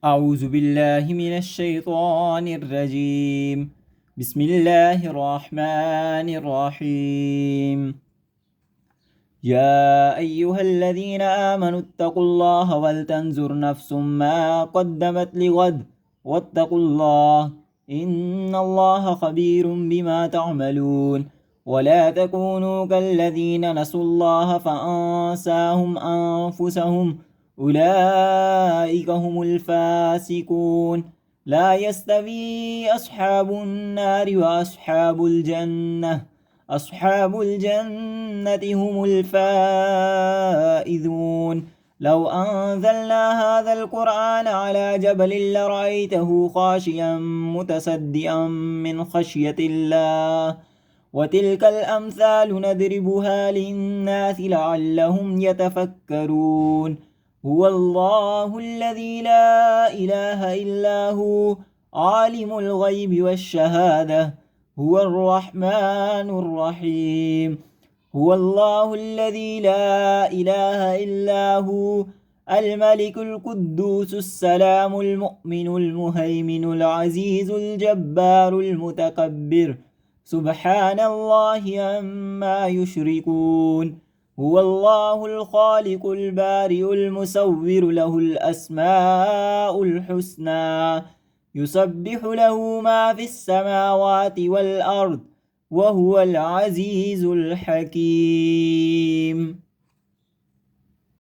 أعوذ بالله من الشيطان الرجيم. بسم الله الرحمن الرحيم. يا أيها الذين آمنوا اتقوا الله ولتنظر نفس ما قدمت لغد واتقوا الله إن الله خبير بما تعملون. ولا تكونوا كالذين نسوا الله فأنساهم أنفسهم أولئك هم الفاسقون. لا يستوي أصحاب النار وأصحاب الجنة. أصحاب الجنة هم الفائزون. لو أنزلنا هذا القرآن على جبل لرأيته خاشعا متصدعا من خشية الله. وتلك الأمثال نضربها للناس لعلهم يتفكرون. هو الله الذي لا إله إلا هو عالم الغيب والشهادة هو الرحمن الرحيم. هو الله الذي لا إله إلا هو الملك القدوس السلام المؤمن المهيمن العزيز الجبار المتكبر سبحان الله عما يشركون. هو الله الخالق البارئ المصور له الأسماء الحسنى يسبح له ما في السماوات والأرض وهو العزيز الحكيم.